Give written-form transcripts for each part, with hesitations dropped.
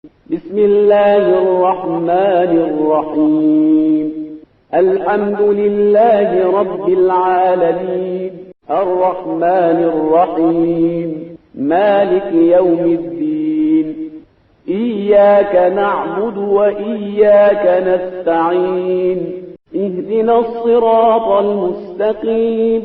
بسم الله الرحمن الرحيم الحمد لله رب العالمين الرحمن الرحيم مالك يوم الدين إياك نعبد وإياك نستعين اهدنا الصراط المستقيم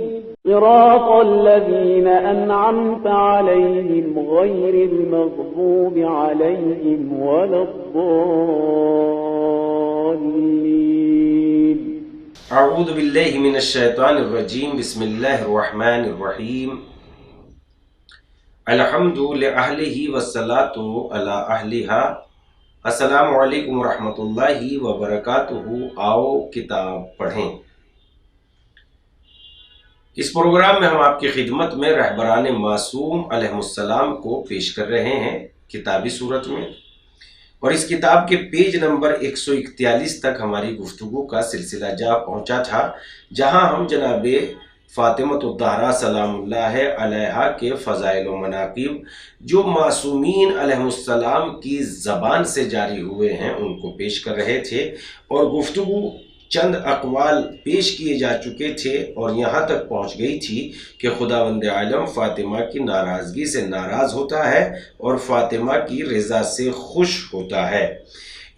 صراط الذين أنعمت عليهم غير المغضوب عليهم ولا الضالين. اعوذ باللہ من الشیطان الرجیم. بسم اللہ الرحمن الرحیم. الحمد لأہلہ والصلاۃ علی اہلہا. السلام علیکم ورحمۃ اللہ وبرکاتہ. آؤ کتاب پڑھیں. اس پروگرام میں ہم آپ کی خدمت میں رہبران معصوم علیہ السلام کو پیش کر رہے ہیں کتابی صورت میں، اور اس کتاب کے پیج نمبر 141 تک ہماری گفتگو کا سلسلہ جا پہنچا تھا، جہاں ہم جناب فاطمہ الزہرا سلام اللہ علیہا کے فضائل و مناقب جو معصومین علیہ السلام کی زبان سے جاری ہوئے ہیں ان کو پیش کر رہے تھے، اور گفتگو چند اقوال پیش کیے جا چکے تھے اور یہاں تک پہنچ گئی تھی کہ خداوند عالم فاطمہ کی ناراضگی سے ناراض ہوتا ہے اور فاطمہ کی رضا سے خوش ہوتا ہے.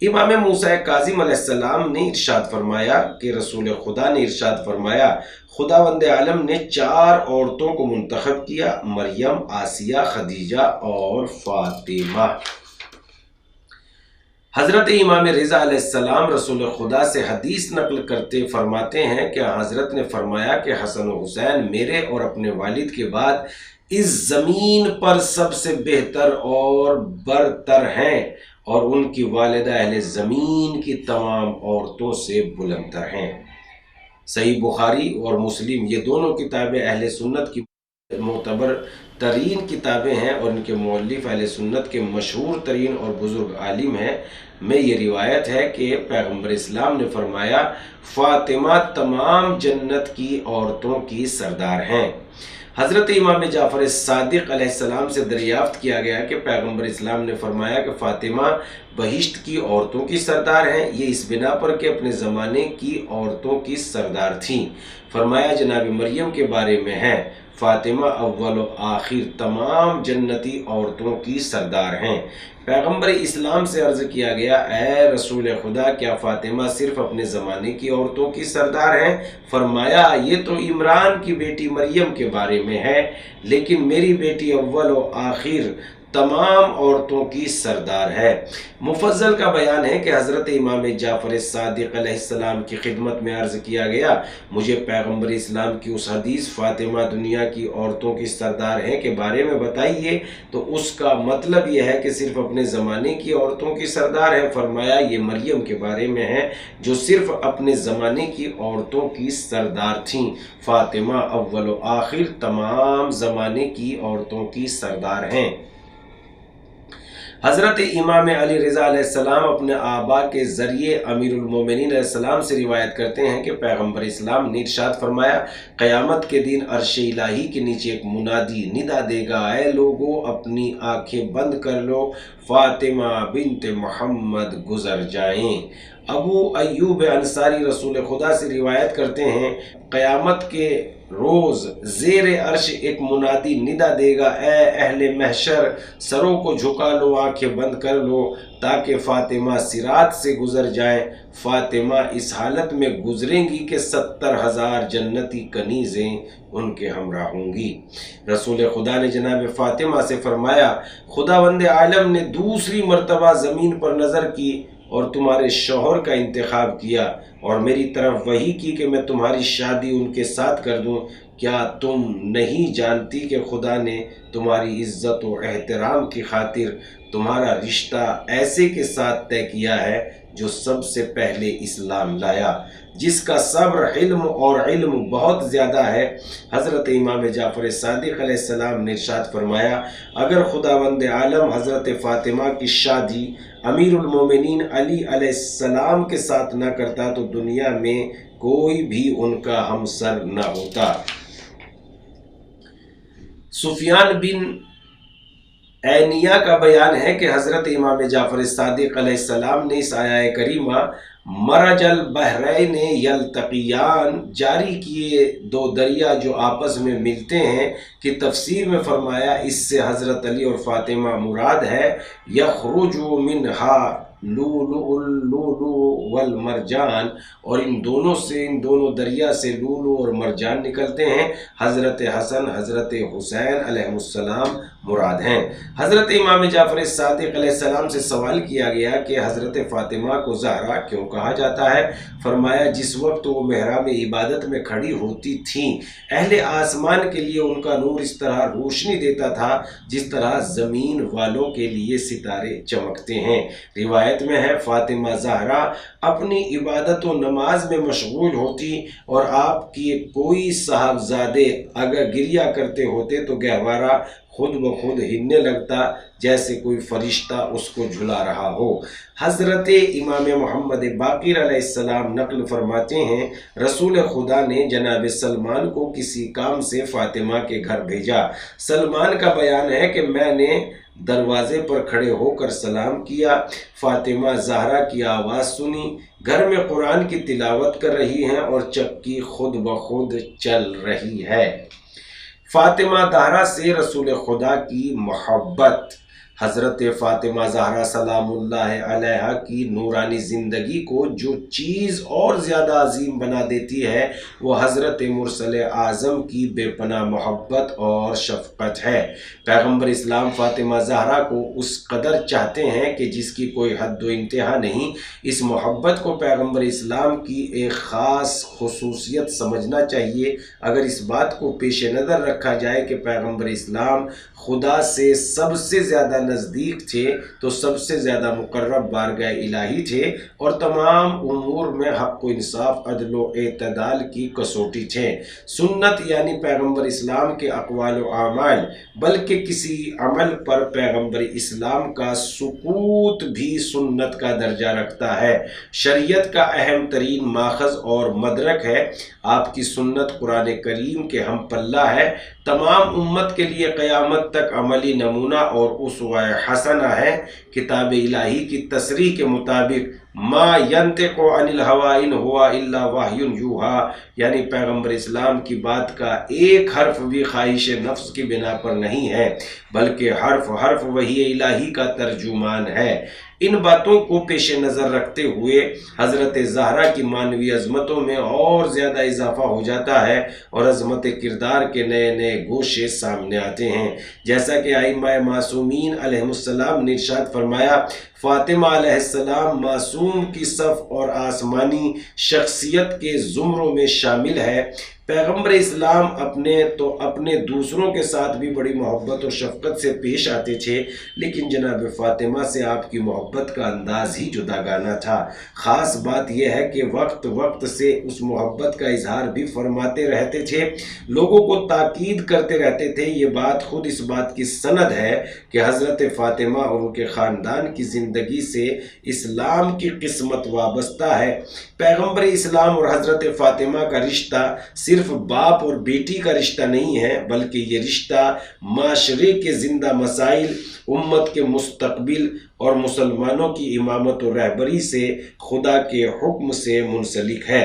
امام موسیٰ کاظم علیہ السلام نے ارشاد فرمایا کہ رسول خدا نے ارشاد فرمایا خداوند عالم نے 4 عورتوں کو منتخب کیا: مریم، آسیہ، خدیجہ اور فاطمہ. حضرت امام رضا علیہ السلام رسول خدا سے حدیث نقل کرتے فرماتے ہیں کہ حضرت نے فرمایا کہ حسن و حسین میرے اور اپنے والد کے بعد اس زمین پر سب سے بہتر اور برتر ہیں، اور ان کی والدہ اہل زمین کی تمام عورتوں سے بلندتر ہیں. صحیح بخاری اور مسلم یہ دونوں کتابیں اہل سنت کی معتبر ترین کتابیں ہیں اور ان کے مؤلف اہل سنت کے مشہور ترین اور بزرگ عالم ہیں. میں یہ روایت ہے کہ پیغمبر اسلام نے فرمایا فاطمہ تمام جنت کی عورتوں کی سردار ہیں. حضرت امام جعفر صادق علیہ السلام سے دریافت کیا گیا کہ پیغمبر اسلام نے فرمایا کہ فاطمہ بہشت کی عورتوں کی سردار ہیں، یہ اس بنا پر کہ اپنے زمانے کی عورتوں کی سردار تھیں. فرمایا جناب مریم کے بارے میں ہے فاطمہ اول و آخر تمام جنتی عورتوں کی سردار ہیں. پیغمبر اسلام سے عرض کیا گیا اے رسول خدا کیا فاطمہ صرف اپنے زمانے کی عورتوں کی سردار ہیں؟ فرمایا یہ تو عمران کی بیٹی مریم کے بارے میں ہے، لیکن میری بیٹی اول و آخر تمام عورتوں کی سردار ہے. مفضل کا بیان ہے کہ حضرت امام جعفر صادق علیہ السلام کی خدمت میں عرض کیا گیا مجھے پیغمبر اسلام کی اس حدیث فاطمہ دنیا کی عورتوں کی سردار ہیں کے بارے میں بتائیے، تو اس کا مطلب یہ ہے کہ صرف اپنے زمانے کی عورتوں کی سردار ہیں. فرمایا یہ مریم کے بارے میں ہے جو صرف اپنے زمانے کی عورتوں کی سردار تھیں. فاطمہ اول و آخر تمام زمانے کی عورتوں کی سردار ہیں. حضرت امام علی رضا علیہ السلام اپنے آبا کے ذریعے امیر المومنین علیہ السلام سے روایت کرتے ہیں کہ پیغمبر اسلام نے ارشاد فرمایا قیامت کے دن عرش الہی کے نیچے ایک منادی ندا دے گا اے لوگو اپنی آنکھیں بند کر لو، فاطمہ بنت محمد گزر جائیں. ابو ایوب انصاری رسول خدا سے روایت کرتے ہیں قیامت کے روز زیر عرش ایک منادی ندا دے گا اے اہل محشر سروں کو جھکا لو، آنکھیں بند کر لو تاکہ فاطمہ صراط سے گزر جائیں. فاطمہ اس حالت میں گزریں گی کہ 70,000 جنتی کنیزیں ان کے ہمراہ ہوں گی. رسول خدا نے جناب فاطمہ سے فرمایا خداوند عالم نے دوسری مرتبہ زمین پر نظر کی اور تمہارے شوہر کا انتخاب کیا اور میری طرف وحی کی کہ میں تمہاری شادی ان کے ساتھ کر دوں. کیا تم نہیں جانتی کہ خدا نے تمہاری عزت و احترام کی خاطر تمہارا رشتہ ایسے کے ساتھ طے کیا ہے جو سب سے پہلے اسلام لایا، جس کا صبر اور علم بہت زیادہ ہے. حضرت امام جعفر صادق علیہ السلام نے ارشاد فرمایا اگر خداوند عالم حضرت فاطمہ کی شادی امیر المومنین علی علیہ السلام کے ساتھ نہ کرتا تو دنیا میں کوئی بھی ان کا ہمسر نہ ہوتا. سفیان بن عینیہ کا بیان ہے کہ حضرت امام جعفر صادق علیہ السلام نے اس آیہ کریمہ مرج البحرین یلتقیان جاری کیے دو دریا جو آپس میں ملتے ہیں کی تفسیر میں فرمایا اس سے حضرت علی اور فاطمہ مراد ہے۔ یخرج منہا لؤلؤ والمرجان، اور ان دونوں دریا سے لولو اور مرجان نکلتے ہیں۔ حضرت حسن حضرت حسین علیہ السلام مراد ہیں۔ حضرت امام جعفر صادق علیہ السلام سے سوال کیا گیا کہ حضرت فاطمہ کو زہرا کیوں کہا جاتا ہے؟ فرمایا جس وقت وہ محراب عبادت میں کھڑی ہوتی تھیں اہل آسمان کے لیے ان کا نور اس طرح روشنی دیتا تھا جس طرح زمین والوں کے لیے ستارے چمکتے ہیں۔ روایت میں ہے فاطمہ زہرا اپنی عبادت و نماز میں مشغول ہوتی اور آپ کی کوئی صاحبزادے اگر گریہ کرتے ہوتے تو گہوارہ خود بخود ہلنے لگتا جیسے کوئی فرشتہ اس کو جھلا رہا ہو۔ حضرت امام محمد باقر علیہ السلام نقل فرماتے ہیں رسول خدا نے جناب سلمان کو کسی کام سے فاطمہ کے گھر بھیجا۔ سلمان کا بیان ہے کہ میں نے دروازے پر کھڑے ہو کر سلام کیا، فاطمہ زہرا کی آواز سنی، گھر میں قرآن کی تلاوت کر رہی ہیں اور چکی خود بخود چل رہی ہے۔ فاطمہ زہرا سے رسول خدا کی محبت۔ حضرت فاطمہ زہرا سلام اللہ علیہا کی نورانی زندگی کو جو چیز اور زیادہ عظیم بنا دیتی ہے وہ حضرت مرسل اعظم کی بے پناہ محبت اور شفقت ہے۔ پیغمبر اسلام فاطمہ زہرا کو اس قدر چاہتے ہیں کہ جس کی کوئی حد و انتہا نہیں۔ اس محبت کو پیغمبر اسلام کی ایک خاص خصوصیت سمجھنا چاہیے۔ اگر اس بات کو پیش نظر رکھا جائے کہ پیغمبر اسلام خدا سے سب سے زیادہ نزدیک تھے تو سب سے زیادہ مقرب بارگاہ الہی تھے اور تمام امور میں حق و انصاف عدل و اعتدال کی کسوٹی تھے۔ سنت یعنی پیغمبر اسلام کے اقوال و اعمال، بلکہ کسی عمل پر پیغمبر اسلام کا سکوت بھی سنت کا درجہ رکھتا ہے۔ شریعت کا اہم ترین ماخذ اور مدرک ہے۔ آپ کی سنت قرآن کریم کے ہم پلہ ہے، تمام امت کے لیے قیامت تک عملی نمونہ اور اسوہ حسنہ ہے۔ کتاب الہی کی تصریح کے مطابق ما ینطق عن الہوی ان ہوا الا وحی یوحی، یعنی پیغمبر اسلام کی بات کا ایک حرف بھی خواہش نفس کی بنا پر نہیں ہے بلکہ حرف حرف وحی الہی کا ترجمان ہے۔ ان باتوں کو پیش نظر رکھتے ہوئے حضرت زہرا کی معنوی عظمتوں میں اور زیادہ اضافہ ہو جاتا ہے اور عظمت کردار کے نئے نئے گوشے سامنے آتے ہیں۔ جیسا کہ ائمہ معصومین علیہ السلام نے ارشاد فرمایا فاطمہ علیہ السلام معصوم کی صف اور آسمانی شخصیت کے زمروں میں شامل ہے۔ پیغمبر اسلام اپنے دوسروں کے ساتھ بھی بڑی محبت اور شفقت سے پیش آتے تھے، لیکن جناب فاطمہ سے آپ کی محبت کا انداز ہی جداگانہ تھا۔ خاص بات یہ ہے کہ وقت وقت سے اس محبت کا اظہار بھی فرماتے رہتے تھے، لوگوں کو تاکید کرتے رہتے تھے۔ یہ بات خود اس بات کی سند ہے کہ حضرت فاطمہ اور ان کے خاندان کی زندگی سے اسلام کی قسمت وابستہ ہے۔ پیغمبر اسلام اور حضرت فاطمہ کا رشتہ صرف باپ اور بیٹی کا رشتہ نہیں ہے، بلکہ یہ رشتہ معاشرے کے زندہ مسائل، امت کے مستقبل اور مسلمانوں کی امامت و رہبری سے خدا کے حکم سے منسلک ہے۔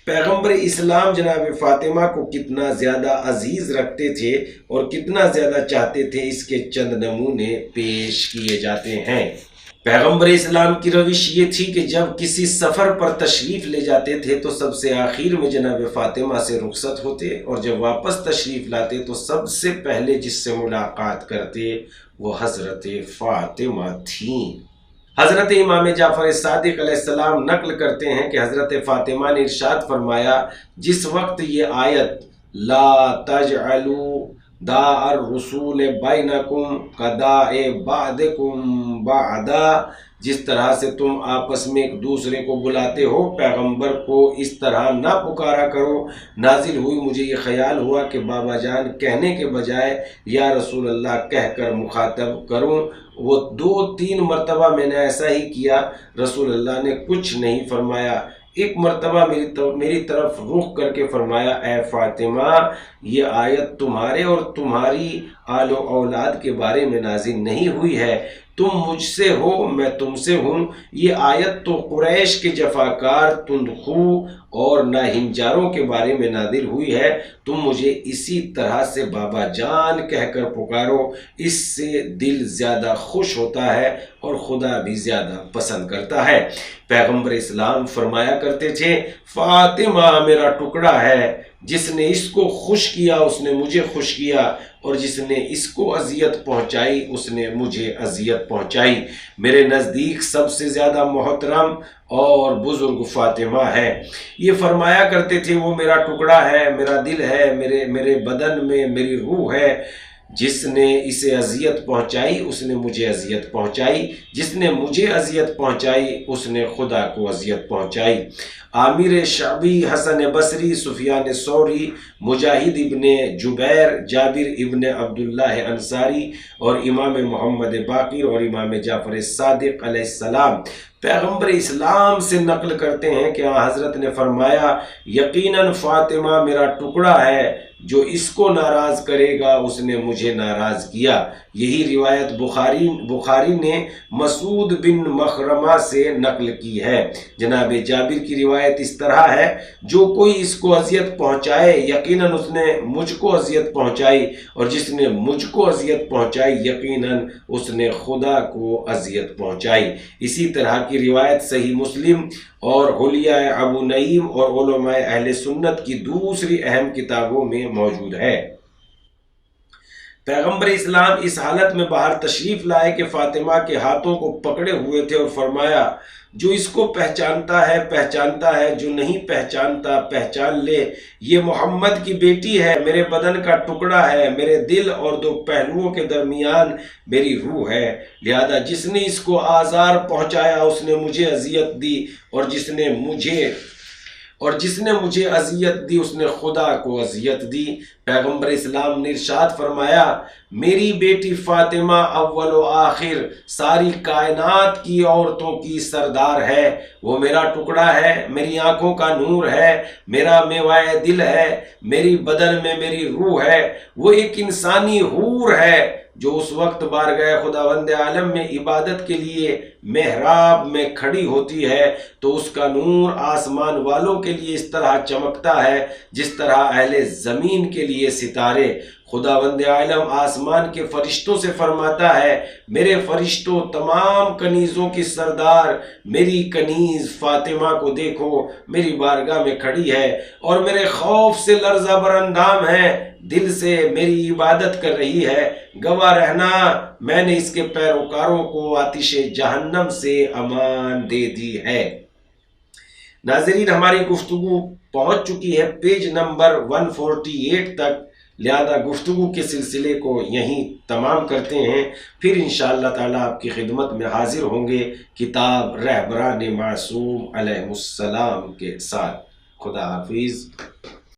پیغمبر اسلام جناب فاطمہ کو کتنا زیادہ عزیز رکھتے تھے اور کتنا زیادہ چاہتے تھے اس کے چند نمونے پیش کیے جاتے ہیں۔ پیغمبر اسلام کی روش یہ تھی کہ جب کسی سفر پر تشریف لے جاتے تھے تو سب سے آخر میں جناب فاطمہ سے رخصت ہوتے اور جب واپس تشریف لاتے تو سب سے پہلے جس سے ملاقات کرتے وہ حضرت فاطمہ تھیں۔ حضرت امام جعفر صادق علیہ السلام نقل کرتے ہیں کہ حضرت فاطمہ نے ارشاد فرمایا جس وقت یہ آیت لا تجعلوا داء الرسول بینکم کداء بعضکم بعضا، جس طرح سے تم آپس میں ایک دوسرے کو بلاتے ہو پیغمبر کو اس طرح نہ پکارا کرو، نازل ہوئی۔ مجھے یہ خیال ہوا کہ بابا جان کہنے کے بجائے یا رسول اللہ کہہ کر مخاطب کروں۔ وہ 2-3 مرتبہ میں نے ایسا ہی کیا، رسول اللہ نے کچھ نہیں فرمایا۔ ایک مرتبہ میری طرف رخ کر کے فرمایا اے فاطمہ یہ آیت تمہارے اور تمہاری آل و اولاد کے بارے میں نازل نہیں ہوئی ہے، تم مجھ سے ہو میں تم سے ہوں، یہ آیت تو قریش کے جفاکار تندخو اور ناہنجاروں کے بارے میں نازل ہوئی ہے، تم مجھے اسی طرح سے بابا جان کہہ کر پکارو، اس سے دل زیادہ خوش ہوتا ہے اور خدا بھی زیادہ پسند کرتا ہے۔ پیغمبر اسلام فرمایا کرتے تھے فاطمہ میرا ٹکڑا ہے، جس نے اس کو خوش کیا اس نے مجھے خوش کیا، اور جس نے اس کو اذیت پہنچائی اس نے مجھے اذیت پہنچائی۔ میرے نزدیک سب سے زیادہ محترم اور بزرگ فاطمہ ہے۔ یہ فرمایا کرتے تھے وہ میرا ٹکڑا ہے، میرا دل ہے، میرے بدن میں میری روح ہے، جس نے اسے اذیت پہنچائی اس نے مجھے اذیت پہنچائی، جس نے مجھے اذیت پہنچائی اس نے خدا کو اذیت پہنچائی۔ عامر شعبی، حسن بصری، سفیان ثوری، مجاہد ابن جبیر، جابر ابن عبداللہ انصاری اور امام محمد باقر اور امام جعفر صادق علیہ السلام پیغمبر اسلام سے نقل کرتے ہیں کہ حضرت نے فرمایا یقیناً فاطمہ میرا ٹکڑا ہے، جو اس کو ناراض کرے گا اس نے مجھے ناراض کیا۔ یہی روایت بخاری نے مسعود بن مخرمہ سے نقل کی ہے۔ جناب جابر کی روایت اس طرح ہے جو کوئی اس کو اذیت پہنچائے یقیناً اس نے مجھ کو اذیت پہنچائی، اور جس نے مجھ کو اذیت پہنچائی یقیناً اس نے خدا کو اذیت پہنچائی۔ اسی طرح کی روایت صحیح مسلم اور حلیہ ابو نعیم اور علماء اہل سنت کی دوسری اہم کتابوں میں موجود ہے۔ پیغمبر اسلام اس حالت میں باہر تشریف لائے کہ فاطمہ کے ہاتھوں کو پکڑے ہوئے تھے اور فرمایا جو اس کو پہچانتا ہے پہچانتا ہے، جو نہیں پہچانتا پہچان لے، یہ محمد کی بیٹی ہے، میرے بدن کا ٹکڑا ہے، میرے دل اور دو پہلوؤں کے درمیان میری روح ہے، لہذا جس نے اس کو آزار پہنچایا اس نے مجھے اذیت دی، اور جس نے مجھے اذیت دی اس نے خدا کو اذیت دی۔ پیغمبر اسلام نے ارشاد فرمایا میری بیٹی فاطمہ اول و آخر ساری کائنات کی عورتوں کی سردار ہے، وہ میرا ٹکڑا ہے، میری آنکھوں کا نور ہے، میرا میوائے دل ہے، میری بدن میں میری روح ہے، وہ ایک انسانی حور ہے جو اس وقت بارگاہ خداوند عالم میں عبادت کے لیے محراب میں کھڑی ہوتی ہے تو اس کا نور آسمان والوں کے لیے اس طرح چمکتا ہے جس طرح اہل زمین کے لیے ستارے۔ خداوند عالم آسمان کے فرشتوں سے فرماتا ہے میرے فرشتوں تمام کنیزوں کی سردار میری کنیز فاطمہ کو دیکھو، میری بارگاہ میں کھڑی ہے اور میرے خوف سے لرزہ بر اندام ہے، دل سے میری عبادت کر رہی ہے، گواہ رہنا میں نے اس کے پیروکاروں کو آتش جہنم سے امان دے دی ہے۔ ناظرین ہماری گفتگو پہنچ چکی ہے پیج نمبر 148 تک، لہذا گفتگو کے سلسلے کو یہیں تمام کرتے ہیں، پھر انشاءاللہ تعالیٰ آپ کی خدمت میں حاضر ہوں گے کتاب رہبران معصوم علیہ السلام کے ساتھ۔ خدا حافظ۔